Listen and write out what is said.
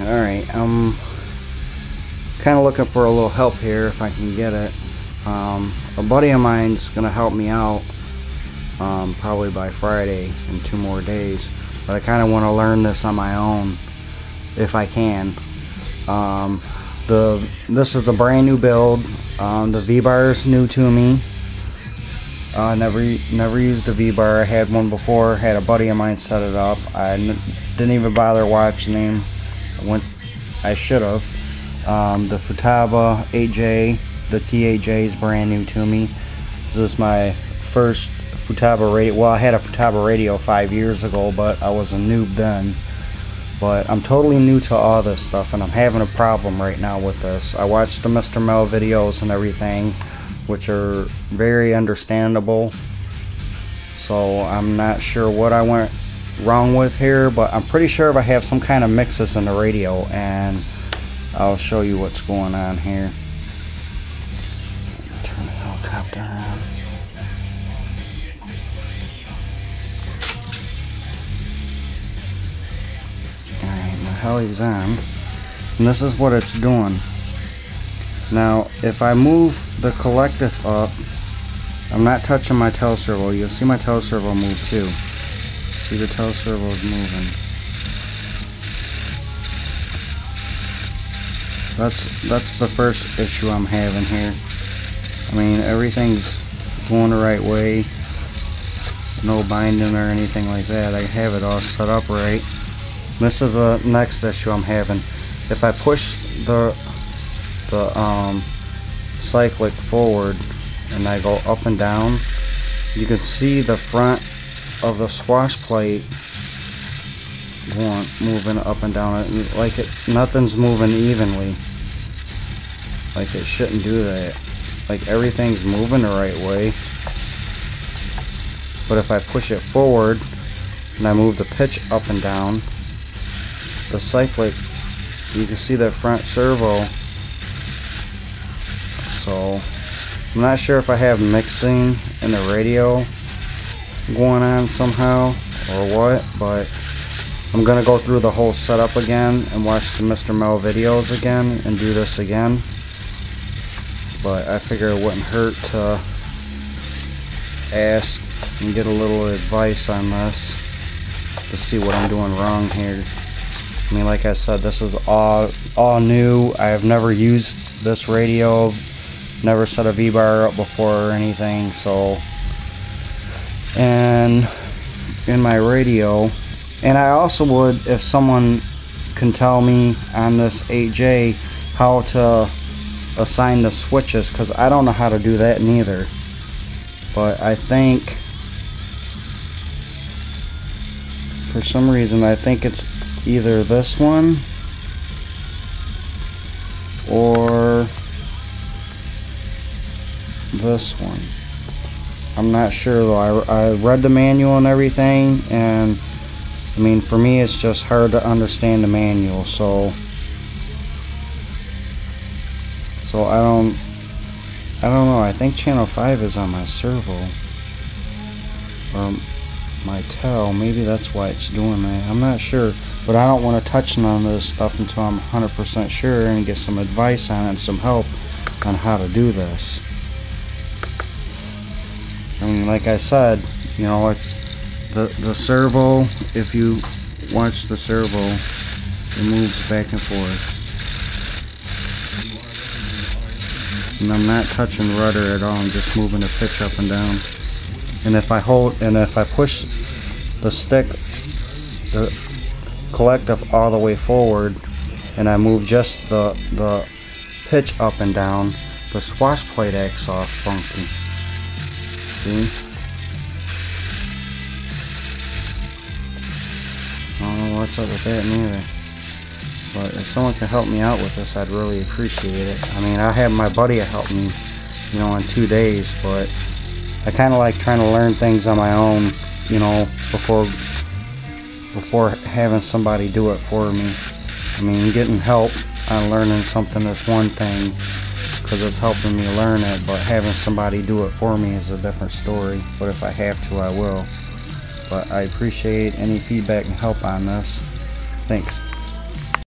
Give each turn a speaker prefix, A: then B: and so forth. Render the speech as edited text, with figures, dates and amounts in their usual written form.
A: Alright, I'm kind of looking for a little help here if I can get it. A buddy of mine's gonna help me out probably by Friday in 2 more days, but I kind of want to learn this on my own if I can. This is a brand new build. The V-bar is new to me. Never used a V-bar. I had one before. Had a buddy of mine set it up. I didn't even bother watching him. I should have. The Futaba 8J, the TAJ is brand new to me. This is my first Futaba radio. Well, I had a Futaba radio 5 years ago, but I was a noob then. But I'm totally new to all this stuff, and I'm having a problem right now with this. I watched the Mr. Mel videos and everything, which are very understandable. So I'm not sure what I went wrong with here, but I'm pretty sure if I have some kind of mixes in the radio, and I'll show you what's going on here. Turn the helicopter on. Alright, my heli's on, and this is what it's doing. Now, if I move the collective up, I'm not touching my tail servo. You'll see my tail servo move too. See, the tail servo is moving. That's the first issue I'm having here. I mean, everything's going the right way. No binding or anything like that. I have it all set up right. This is the next issue I'm having. If I push the cyclic forward and I go up and down, you can see the front of the swash plate moving up and down. Like nothing's moving evenly. Like it shouldn't do that. Like everything's moving the right way. But if I push it forward and I move the pitch up and down, the cyclic, you can see that front servo. So I'm not sure if I have mixing in the radio going on somehow or what, but I'm gonna go through the whole setup again and watch the Mr. Mel videos again and do this again. But I figure it wouldn't hurt to ask and get a little advice on this to see what I'm doing wrong here. I mean, like I said, this is all new. I have never used this radio, never set a V-bar up before or anything. So, and in my radio, and I also would, if someone can tell me on this 8J how to assign the switches, because I don't know how to do that neither. But I think, for some reason, I think it's either this one or this one. I'm not sure though. I read the manual and everything, and I mean, for me it's just hard to understand the manual, so I don't know. I think channel 5 is on my servo or my tail. Maybe that's why it's doing that. I'm not sure, but I don't want to touch none of this stuff until I'm 100% sure and get some advice on it and some help on how to do this. I mean, like I said, you know, it's the servo. If you watch the servo, it moves back and forth. And I'm not touching rudder at all. I'm just moving the pitch up and down. And if I push the stick, the collective all the way forward, and I move just the pitch up and down, the swash plate acts off funky. See? I don't know what's up with that neither. But if someone can help me out with this, I'd really appreciate it. I mean, I had my buddy help me, you know, in 2 days, but I kind of like trying to learn things on my own, you know, before having somebody do it for me. I mean, getting help on learning something is one thing, because it's helping me learn it, but having somebody do it for me is a different story. But if I have to, I will. But I appreciate any feedback and help on this. Thanks.